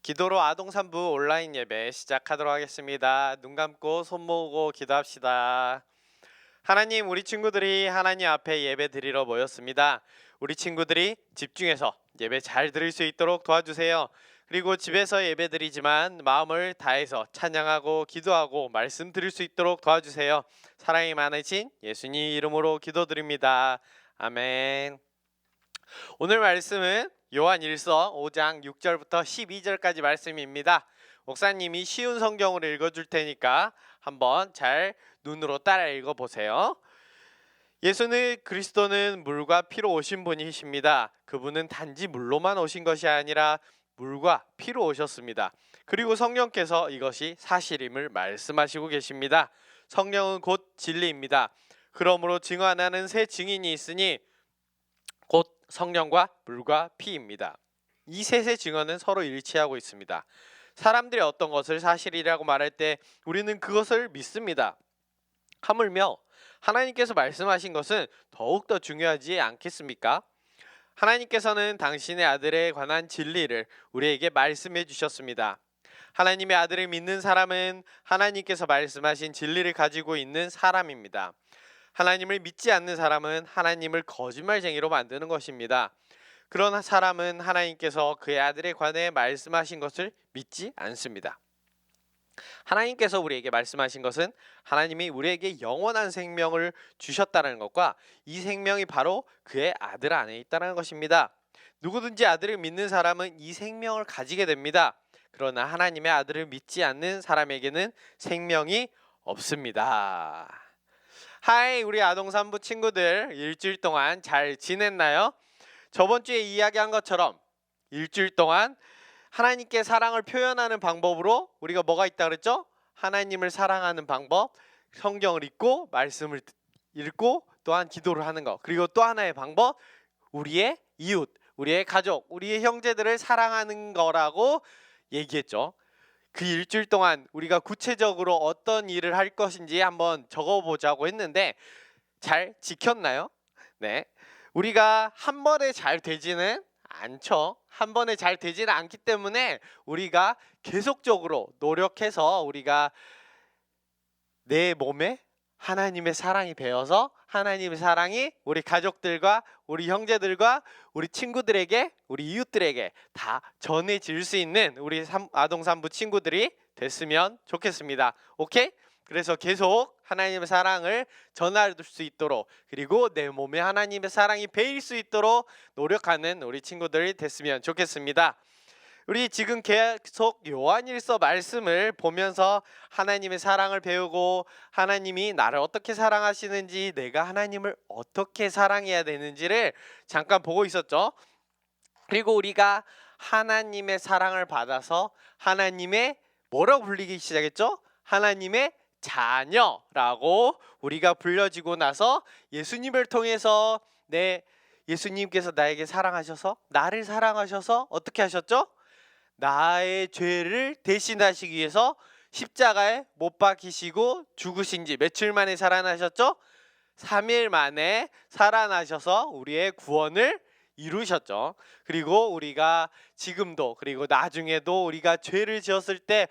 기도로 아동산부 온라인 예배 시작하도록 하겠습니다. 눈 감고 손 모으고 기도합시다. 하나님, 우리 친구들이 하나님 앞에 예배 드리러 모였습니다. 우리 친구들이 집중해서 예배 잘 드릴 수 있도록 도와주세요. 그리고 집에서 예배 드리지만 마음을 다해서 찬양하고 기도하고 말씀 드릴 수 있도록 도와주세요. 사랑이 많으신 예수님 이름으로 기도드립니다. 아멘. 오늘 말씀은 요한일서 5장 6절부터 12절까지 말씀입니다. 목사님이 쉬운 성경으로 읽어줄 테니까 한번 잘 눈으로 따라 읽어보세요. 예수는 그리스도는 물과 피로 오신 분이십니다. 그분은 단지 물로만 오신 것이 아니라 물과 피로 오셨습니다. 그리고 성령께서 이것이 사실임을 말씀하시고 계십니다. 성령은 곧 진리입니다. 그러므로 증언하는 새 증인이 있으니 곧 성령과 물과 피입니다. 이 셋의 증언은 서로 일치하고 있습니다. 사람들이 어떤 것을 사실이라고 말할 때 우리는 그것을 믿습니다. 하물며 하나님께서 말씀하신 것은 더욱더 중요하지 않겠습니까? 하나님께서는 당신의 아들에 관한 진리를 우리에게 말씀해 주셨습니다. 하나님의 아들을 믿는 사람은 하나님께서 말씀하신 진리를 가지고 있는 사람입니다. 하나님을 믿지 않는 사람은 하나님을 거짓말쟁이로 만드는 것입니다. 그런 사람은 하나님께서 그의 아들에 관해 말씀하신 것을 믿지 않습니다. 하나님께서 우리에게 말씀하신 것은 하나님이 우리에게 영원한 생명을 주셨다는 것과 이 생명이 바로 그의 아들 안에 있다는 것입니다. 누구든지 아들을 믿는 사람은 이 생명을 가지게 됩니다. 그러나 하나님의 아들을 믿지 않는 사람에게는 생명이 없습니다. 하이, 우리 아동산부 친구들, 일주일 동안 잘 지냈나요? 저번 주에 이야기한 것처럼 일주일 동안 하나님께 사랑을 표현하는 방법으로 우리가 뭐가 있다 그랬죠? 하나님을 사랑하는 방법, 성경을 읽고 말씀을 읽고 또한 기도를 하는 것. 그리고 또 하나의 방법, 우리의 이웃, 우리의 가족, 우리의 형제들을 사랑하는 거라고 얘기했죠. 그 일주일 동안 우리가 구체적으로 어떤 일을 할 것인지 한번 적어보자고 했는데 잘 지켰나요? 네. 우리가 한 번에 잘 되지는 않죠. 한 번에 잘 되지는 않기 때문에 우리가 계속적으로 노력해서 우리가 내 몸에 하나님의 사랑이 배어서 하나님의 사랑이 우리 가족들과 우리 형제들과 우리 친구들에게 우리 이웃들에게 다 전해질 수 있는 우리 아동산부 친구들이 됐으면 좋겠습니다. 오케이? 그래서 계속 하나님의 사랑을 전할 수 있도록 그리고 내 몸에 하나님의 사랑이 배일 수 있도록 노력하는 우리 친구들이 됐으면 좋겠습니다. 우리 지금 계속 요한일서 말씀을 보면서 하나님의 사랑을 배우고 하나님이 나를 어떻게 사랑하시는지 내가 하나님을 어떻게 사랑해야 되는지를 잠깐 보고 있었죠. 그리고 우리가 하나님의 사랑을 받아서 하나님의 뭐라고 불리기 시작했죠? 하나님의 자녀라고 우리가 불려지고 나서 예수님을 통해서 예수님께서 나에게 사랑하셔서 나를 사랑하셔서 어떻게 하셨죠? 나의 죄를 대신하시기 위해서 십자가에 못 박히시고 죽으신 지 며칠 만에 살아나셨죠? 3일 만에 살아나셔서 우리의 구원을 이루셨죠. 그리고 우리가 지금도 그리고 나중에도 우리가 죄를 지었을 때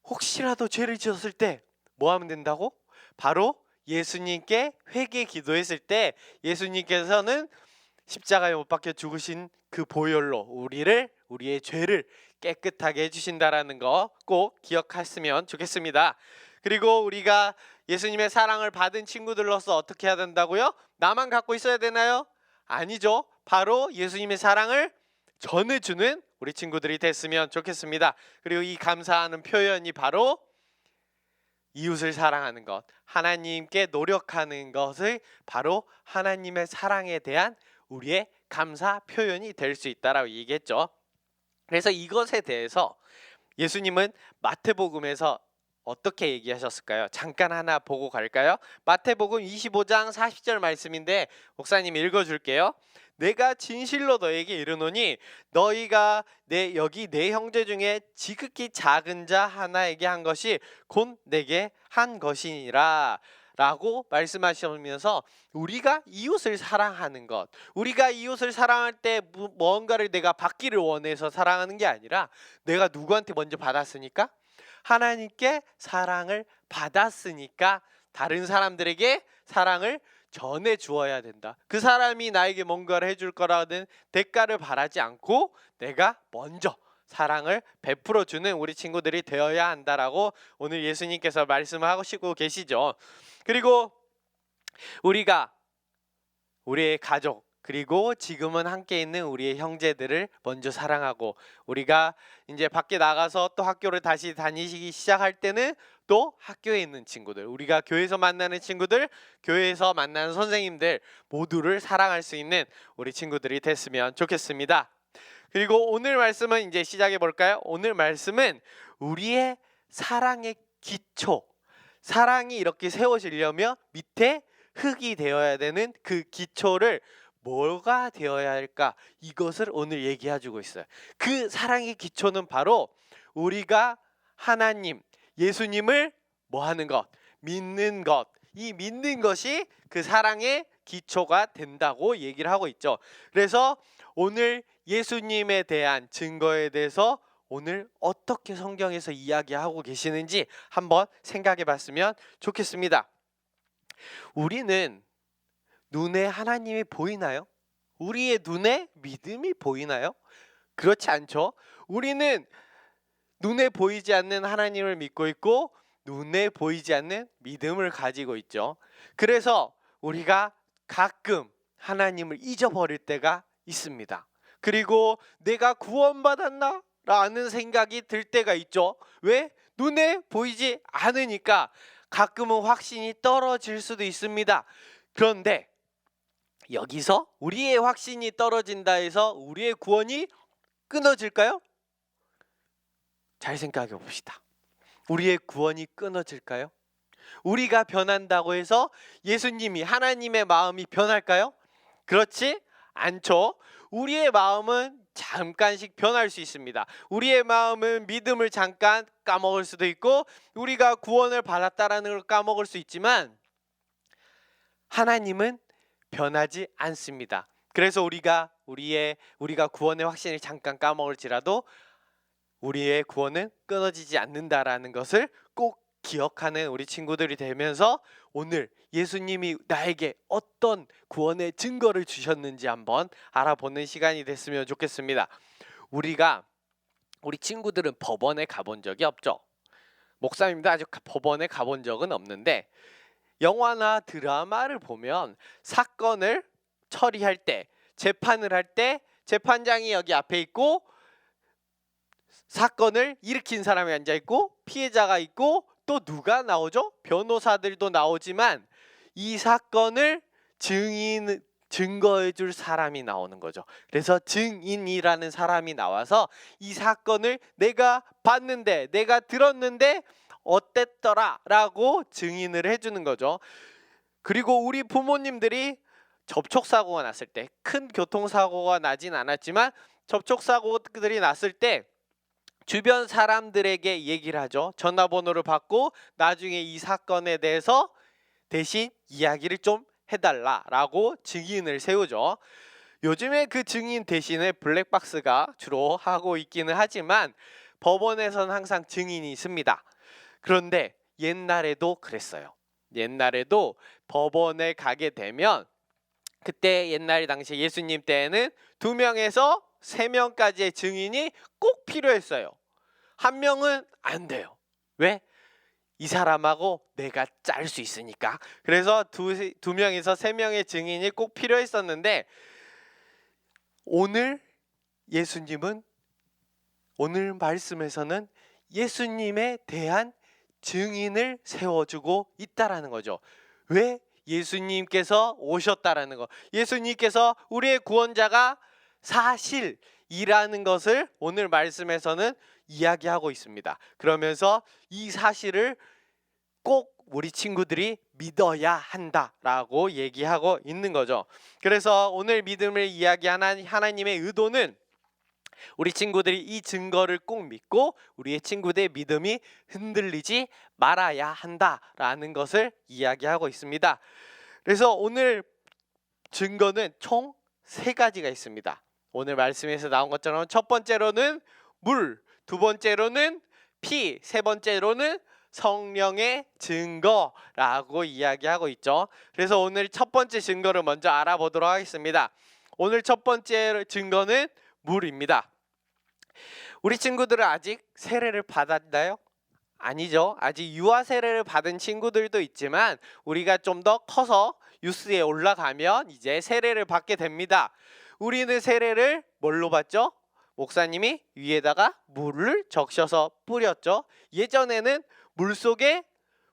혹시라도 죄를 지었을 때 뭐 하면 된다고? 바로 예수님께 회개 기도했을 때 예수님께서는 십자가에 못 박혀 죽으신 그 보혈로 우리의 죄를 깨끗하게 해주신다라는 거 꼭 기억했으면 좋겠습니다. 그리고 우리가 예수님의 사랑을 받은 친구들로서 어떻게 해야 된다고요? 나만 갖고 있어야 되나요? 아니죠. 바로 예수님의 사랑을 전해주는 우리 친구들이 됐으면 좋겠습니다. 그리고 이 감사하는 표현이 바로 이웃을 사랑하는 것, 하나님께 노력하는 것을 바로 하나님의 사랑에 대한 우리의 감사 표현이 될 수 있다라고 얘기했죠. 그래서 이것에 대해서 예수님은 마태복음에서 어떻게 얘기하셨을까요? 잠깐 하나 보고 갈까요? 마태복음 25장 40절 말씀인데 목사님 읽어줄게요. 내가 진실로 너에게 이르노니 너희가 여기 내 형제 중에 지극히 작은 자 하나에게 한 것이 곧 내게 한 것이니라 라고 말씀하시면서 우리가 이웃을 사랑하는 것, 우리가 이웃을 사랑할 때 뭔가를 내가 받기를 원해서 사랑하는 게 아니라 내가 누구한테 먼저 받았으니까? 하나님께 사랑을 받았으니까 다른 사람들에게 사랑을 전해 주어야 된다. 그 사람이 나에게 뭔가를 해줄 거라는 대가를 바라지 않고 내가 먼저 사랑을 베풀어 주는 우리 친구들이 되어야 한다라고 오늘 예수님께서 말씀하시고 계시죠. 그리고 우리가 우리의 가족, 그리고 지금은 함께 있는 우리의 형제들을 먼저 사랑하고, 우리가 이제 밖에 나가서 또 학교를 다시 다니시기 시작할 때는 또 학교에 있는 친구들, 우리가 교회에서 만나는 친구들, 교회에서 만나는 선생님들 모두를 사랑할 수 있는 우리 친구들이 됐으면 좋겠습니다. 그리고 오늘 말씀은 이제 시작해 볼까요? 오늘 말씀은 우리의 사랑의 기초, 사랑이 이렇게 세워지려면 밑에 흙이 되어야 되는 그 기초를 뭐가 되어야 할까? 이것을 오늘 얘기해 주고 있어요. 그 사랑의 기초는 바로 우리가 하나님, 예수님을 뭐 하는 것? 믿는 것. 이 믿는 것이 그 사랑의 기초가 된다고 얘기를 하고 있죠. 그래서 오늘 예수님에 대한 증거에 대해서 오늘 어떻게 성경에서 이야기하고 계시는지 한번 생각해 봤으면 좋겠습니다. 우리는 눈에 하나님이 보이나요? 우리의 눈에 믿음이 보이나요? 그렇지 않죠. 우리는 눈에 보이지 않는 하나님을 믿고 있고 눈에 보이지 않는 믿음을 가지고 있죠. 그래서 우리가 가끔 하나님을 잊어버릴 때가 있습니다. 그리고 내가 구원받았나? 라는 생각이 들 때가 있죠. 왜? 눈에 보이지 않으니까 가끔은 확신이 떨어질 수도 있습니다. 그런데 여기서 우리의 확신이 떨어진다 해서 우리의 구원이 끊어질까요? 잘 생각해 봅시다. 우리의 구원이 끊어질까요? 우리가 변한다고 해서 예수님이, 하나님의 마음이 변할까요? 그렇지 않죠. 우리의 마음은 잠깐씩 변할 수 있습니다. 우리의 마음은 믿음을 잠깐 까먹을 수도 있고 우리가 구원을 받았다라는 걸 까먹을 수 있지만 하나님은 변하지 않습니다. 그래서 우리가 구원의 확신을 잠깐 까먹을지라도 우리의 구원은 끊어지지 않는다라는 것을 꼭 기억하는 우리 친구들이 되면서 오늘 예수님이 나에게 어떤 구원의 증거를 주셨는지 한번 알아보는 시간이 됐으면 좋겠습니다. 우리 친구들은 법원에 가본 적이 없죠. 목사님도 아직 법원에 가본 적은 없는데 영화나 드라마를 보면 사건을 처리할 때, 재판을 할 때 재판장이 여기 앞에 있고 사건을 일으킨 사람이 앉아 있고 피해자가 있고 또 누가 나오죠? 변호사들도 나오지만 이 사건을 증거해 줄 사람이 나오는 거죠. 그래서 증인이라는 사람이 나와서 이 사건을 내가 봤는데, 내가 들었는데 어땠더라 라고 증인을 해주는 거죠. 그리고 우리 부모님들이 접촉사고가 났을 때, 큰 교통사고가 나진 않았지만 접촉사고들이 났을 때 주변 사람들에게 얘기를 하죠. 전화번호를 받고 나중에 이 사건에 대해서 대신 이야기를 좀 해달라라고 증인을 세우죠. 요즘에 그 증인 대신에 블랙박스가 주로 하고 있기는 하지만 법원에서는 항상 증인이 있습니다. 그런데 옛날에도 그랬어요. 옛날에도 법원에 가게 되면 그때 옛날 당시 예수님 때에는 2명에서 3명까지의 증인이 꼭 필요했어요. 1명은 안 돼요. 왜? 이 사람하고 내가 짤 수 있으니까. 그래서 2명에서 3명의 증인이 꼭 필요했었는데 오늘 예수님은, 오늘 말씀에서는 예수님에 대한 증인을 세워주고 있다라는 거죠. 왜? 예수님께서 오셨다라는 거. 예수님께서 우리의 구원자가 사실이라는 것을 오늘 말씀에서는 이야기하고 있습니다. 그러면서 이 사실을 꼭 우리 친구들이 믿어야 한다라고 얘기하고 있는 거죠. 그래서 오늘 믿음을 이야기하는 하나님의 의도는 우리 친구들이 이 증거를 꼭 믿고 우리의 친구들의 믿음이 흔들리지 말아야 한다라는 것을 이야기하고 있습니다. 그래서 오늘 증거는 총 3가지가 있습니다. 오늘 말씀에서 나온 것처럼 첫 번째로는 물, 두 번째로는 피, 세 번째로는 성령의 증거라고 이야기하고 있죠. 그래서 오늘 첫 번째 증거를 먼저 알아보도록 하겠습니다. 오늘 첫 번째 증거는 물입니다. 우리 친구들은 아직 세례를 받았나요? 아니죠. 아직 유아 세례를 받은 친구들도 있지만 우리가 좀 더 커서 유스에 올라가면 이제 세례를 받게 됩니다. 우리는 세례를 뭘로 받죠? 목사님이 위에다가 물을 적셔서 뿌렸죠. 예전에는 물속에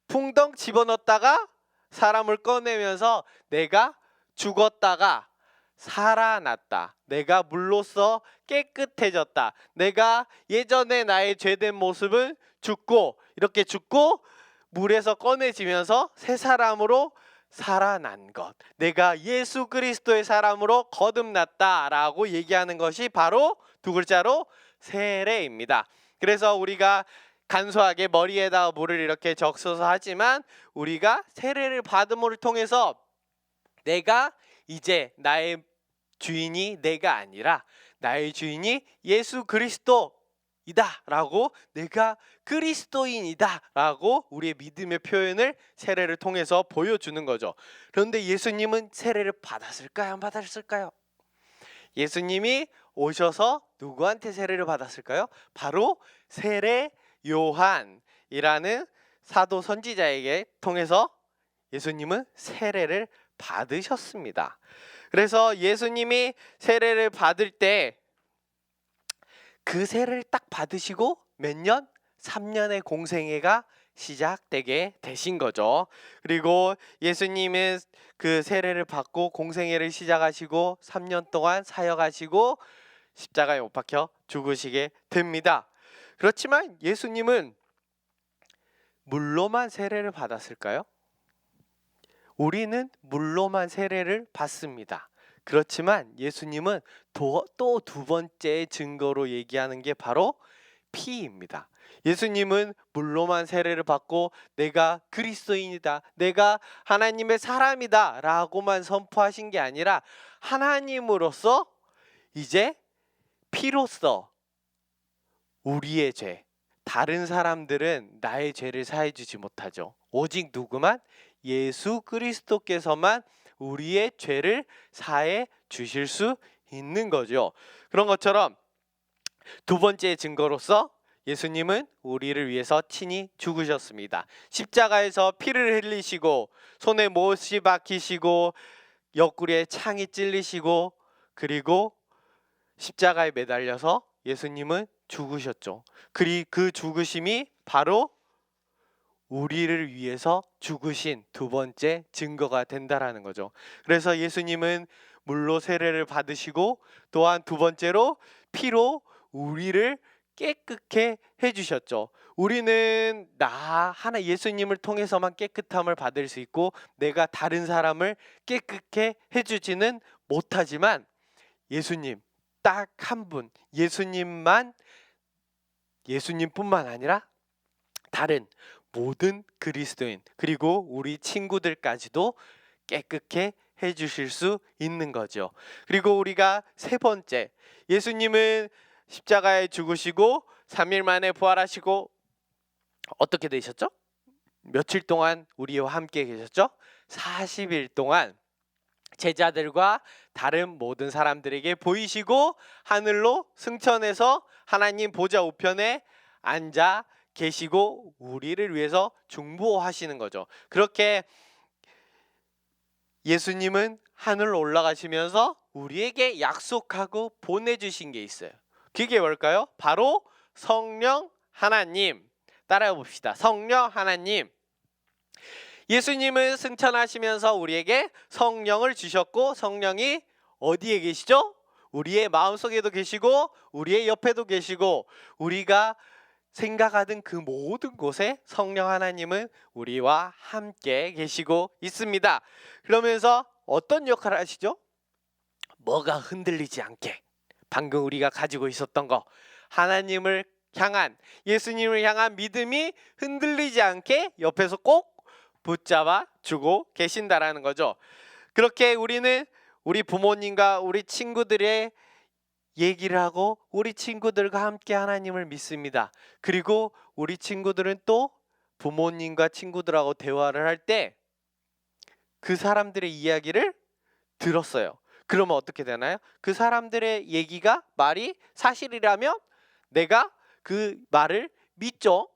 풍덩 집어넣었다가 사람을 꺼내면서 내가 죽었다가 살아났다, 내가 물로써 깨끗해졌다, 내가 예전에 나의 죄된 모습은 죽고 이렇게 죽고 물에서 꺼내지면서 새 사람으로 살아난 것, 내가 예수 그리스도의 사람으로 거듭났다라고 얘기하는 것이 바로 두 글자로 세례입니다. 그래서 우리가 간소하게 머리에다가 물을 이렇게 적셔서 하지만 우리가 세례를 받음을 통해서 내가 이제 나의 주인이 내가 아니라 나의 주인이 예수 그리스도이다 라고, 내가 그리스도인이다 라고 우리의 믿음의 표현을 세례를 통해서 보여주는 거죠. 그런데 예수님은 세례를 받았을까요? 안 받았을까요? 예수님이 오셔서 누구한테 세례를 받았을까요? 바로 세례 요한이라는 사도 선지자에게 통해서 예수님은 세례를 받으셨습니다. 그래서 예수님이 세례를 받을 때 그 세례를 딱 받으시고 몇 년? 3년의 공생애가 시작되게 되신 거죠. 그리고 예수님은 그 세례를 받고 공생애를 시작하시고 3년 동안 사역하시고 십자가에 못 박혀 죽으시게 됩니다. 그렇지만 예수님은 물로만 세례를 받았을까요? 우리는 물로만 세례를 받습니다. 그렇지만 예수님은 또 두 번째 증거로 얘기하는 게 바로 피입니다. 예수님은 물로만 세례를 받고 내가 그리스도인이다, 내가 하나님의 사람이다 라고만 선포하신 게 아니라 하나님으로서 이제 피로써 우리의 죄, 다른 사람들은 나의 죄를 사해 주지 못하죠. 오직 누구만? 예수 그리스도께서만 우리의 죄를 사해 주실 수 있는 거죠. 그런 것처럼 두 번째 증거로서 예수님은 우리를 위해서 친히 죽으셨습니다. 십자가에서 피를 흘리시고 손에 못이 박히시고 옆구리에 창이 찔리시고 그리고 십자가에 매달려서 예수님은 죽으셨죠. 그 죽으심이 바로 우리를 위해서 죽으신 두 번째 증거가 된다라는 거죠. 그래서 예수님은 물로 세례를 받으시고 또한 두 번째로 피로 우리를 깨끗게 해주셨죠. 우리는 예수님을 통해서만 깨끗함을 받을 수 있고 내가 다른 사람을 깨끗게 해주지는 못하지만 예수님 딱 한 분, 예수님뿐만 아니라 다른 모든 그리스도인 그리고 우리 친구들까지도 깨끗게 해주실 수 있는 거죠. 그리고 우리가 세 번째, 예수님은 십자가에 죽으시고 3일 만에 부활하시고 어떻게 되셨죠? 며칠 동안 우리와 함께 계셨죠? 40일 동안 제자들과 다른 모든 사람들에게 보이시고 하늘로 승천해서 하나님 보좌 우편에 앉아 계시고 우리를 위해서 중보하시는 거죠. 그렇게 예수님은 하늘로 올라가시면서 우리에게 약속하고 보내주신 게 있어요. 그게 뭘까요? 바로 성령 하나님. 따라해 봅시다. 성령 하나님. 예수님은 승천하시면서 우리에게 성령을 주셨고 성령이 어디에 계시죠? 우리의 마음속에도 계시고 우리의 옆에도 계시고 우리가 생각하던 그 모든 곳에 성령 하나님은 우리와 함께 계시고 있습니다. 그러면서 어떤 역할을 하시죠? 뭐가 흔들리지 않게 방금 우리가 가지고 있었던 거, 하나님을 향한, 예수님을 향한 믿음이 흔들리지 않게 옆에서 꼭 붙잡아 주고 계신다라는 거죠. 그렇게 우리는 우리 부모님과 우리 친구들의 얘기를 하고 우리 친구들과 함께 하나님을 믿습니다. 그리고 우리 친구들은 또 부모님과 친구들하고 대화를 할 때 그 사람들의 이야기를 들었어요. 그러면 어떻게 되나요? 그 사람들의 얘기가 말이 사실이라면 내가 그 말을 믿죠.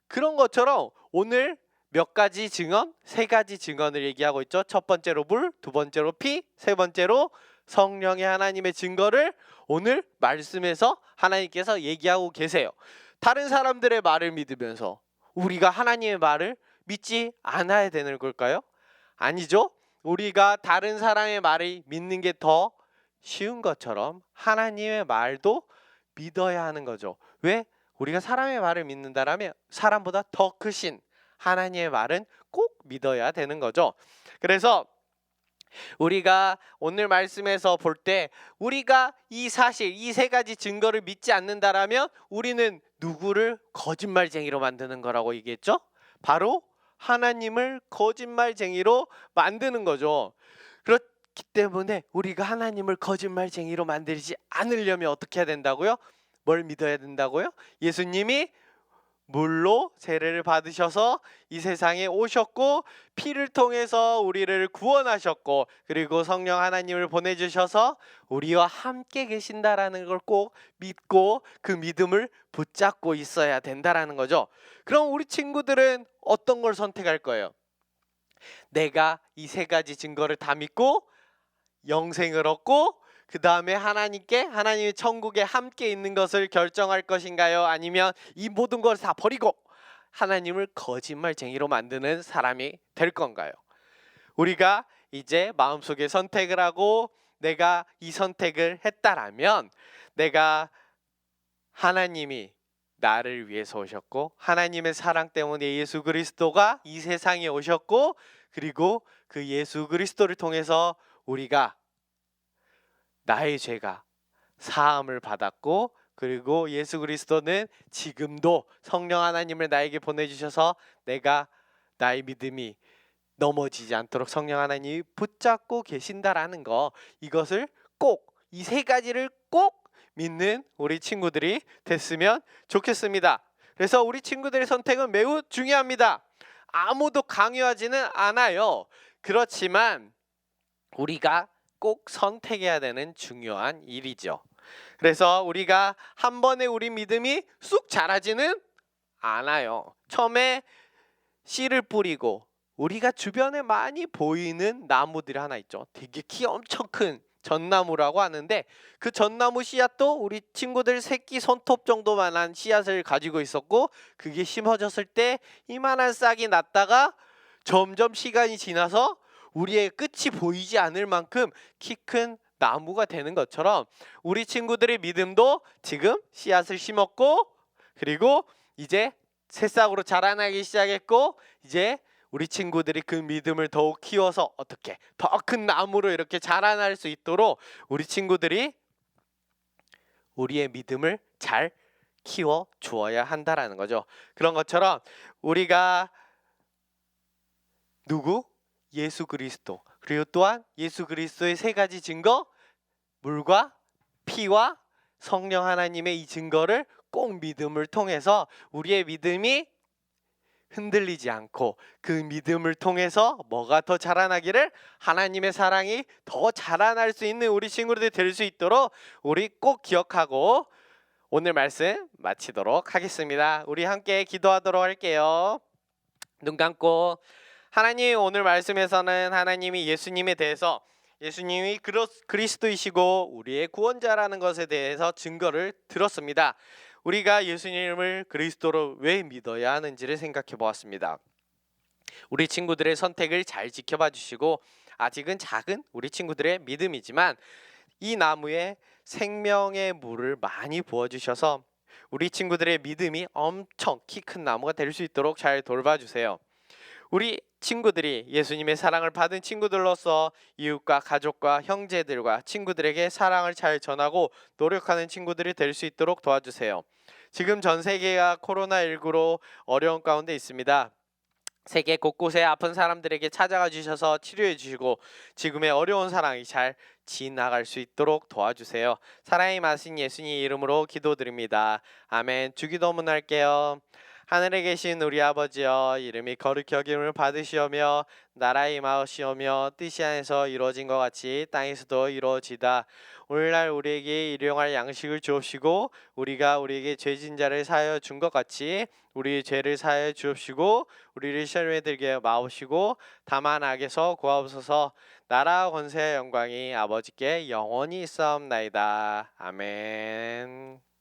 그런 것처럼 오늘 몇 가지 증언, 세 가지 증언을 얘기하고 있죠. 첫 번째로 물, 두 번째로 피, 세 번째로 성령의 하나님의 증거를 오늘 말씀에서 하나님께서 얘기하고 계세요. 다른 사람들의 말을 믿으면서 우리가 하나님의 말을 믿지 않아야 되는 걸까요? 아니죠. 우리가 다른 사람의 말을 믿는 게 더 쉬운 것처럼 하나님의 말도 믿어야 하는 거죠. 왜? 우리가 사람의 말을 믿는다라면 사람보다 더 크신 하나님의 말은 꼭 믿어야 되는 거죠. 그래서 우리가 오늘 말씀에서 볼 때 우리가 이 사실, 이 세 가지 증거를 믿지 않는다라면 우리는 누구를 거짓말쟁이로 만드는 거라고 얘기했죠? 바로 하나님을 거짓말쟁이로 만드는 거죠. 그렇기 때문에 우리가 하나님을 거짓말쟁이로 만들지 않으려면 어떻게 해야 된다고요? 뭘 믿어야 된다고요? 예수님이 물로 세례를 받으셔서 이 세상에 오셨고 피를 통해서 우리를 구원하셨고 그리고 성령 하나님을 보내주셔서 우리와 함께 계신다라는 걸 꼭 믿고 그 믿음을 붙잡고 있어야 된다라는 거죠. 그럼 우리 친구들은 어떤 걸 선택할 거예요? 내가 이 세 가지 증거를 다 믿고 영생을 얻고 그 다음에 하나님의 천국에 함께 있는 것을 결정할 것인가요? 아니면 이 모든 걸 다 버리고 하나님을 거짓말쟁이로 만드는 사람이 될 건가요? 우리가 이제 마음속에 선택을 하고 내가 이 선택을 했다라면 내가 하나님이 나를 위해서 오셨고 하나님의 사랑 때문에 예수 그리스도가 이 세상에 오셨고 그리고 그 예수 그리스도를 통해서 우리가 나의 죄가 사함을 받았고 그리고 예수 그리스도는 지금도 성령 하나님을 나에게 보내주셔서 내가 나의 믿음이 넘어지지 않도록 성령 하나님이 붙잡고 계신다라는 거, 이것을 꼭 이 세 가지를 꼭 믿는 우리 친구들이 됐으면 좋겠습니다. 그래서 우리 친구들의 선택은 매우 중요합니다. 아무도 강요하지는 않아요. 그렇지만 우리가 꼭 선택해야 되는 중요한 일이죠. 그래서 우리가 한 번에 우리 믿음이 쑥 자라지는 않아요. 처음에 씨를 뿌리고 우리가 주변에 많이 보이는 나무들이 하나 있죠. 되게 키 엄청 큰 전나무라고 하는데 그 전나무 씨앗도 우리 친구들 새끼 손톱 정도만한 씨앗을 가지고 있었고 그게 심어졌을 때 이만한 싹이 났다가 점점 시간이 지나서 우리의 끝이 보이지 않을 만큼 키 큰 나무가 되는 것처럼 우리 친구들의 믿음도 지금 씨앗을 심었고 그리고 이제 새싹으로 자라나기 시작했고 이제 우리 친구들이 그 믿음을 더욱 키워서 어떻게 더 큰 나무로 이렇게 자라날 수 있도록 우리 친구들이 우리의 믿음을 잘 키워 주어야 한다라는 거죠. 그런 것처럼 우리가 누구? 예수 그리스도, 그리고 또한 예수 그리스도의 세 가지 증거, 물과 피와 성령 하나님의 이 증거를 꼭 믿음을 통해서 우리의 믿음이 흔들리지 않고 그 믿음을 통해서 뭐가 더 자라나기를, 하나님의 사랑이 더 자라날 수 있는 우리 친구들이 될 수 있도록 우리 꼭 기억하고 오늘 말씀 마치도록 하겠습니다. 우리 함께 기도하도록 할게요. 눈 감고, 하나님, 오늘 말씀에서는 하나님이 예수님에 대해서, 예수님이 그리스도이시고 우리의 구원자라는 것에 대해서 증거를 들었습니다. 우리가 예수님을 그리스도로 왜 믿어야 하는지를 생각해 보았습니다. 우리 친구들의 선택을 잘 지켜봐 주시고 아직은 작은 우리 친구들의 믿음이지만 이 나무에 생명의 물을 많이 부어주셔서 우리 친구들의 믿음이 엄청 키 큰 나무가 될 수 있도록 잘 돌봐주세요. 우리 친구들이 예수님의 사랑을 받은 친구들로서 이웃과 가족과 형제들과 친구들에게 사랑을 잘 전하고 노력하는 친구들이 될 수 있도록 도와주세요. 지금 전 세계가 코로나19로 어려운 가운데 있습니다. 세계 곳곳에 아픈 사람들에게 찾아가 주셔서 치료해 주시고 지금의 어려운 상황이 잘 지나갈 수 있도록 도와주세요. 사랑이 많으신 예수님 이름으로 기도드립니다. 아멘. 주기도문 할게요. 하늘에 계신 우리 아버지여, 이름이 거룩히 여김을 받으시오며 나라의 임하시오며 뜻이 안에서 이루어진 것 같이 땅에서도 이루어지다. 오늘날 우리에게 일용할 양식을 주옵시고 우리가 우리에게 죄진 자를 사하여 준 것 같이 우리 죄를 사하여 주옵시고 우리를 시험에 들게 마옵시고 다만 악에서 구하옵소서. 나라와 권세와 영광이 아버지께 영원히 있사옵나이다. 아멘.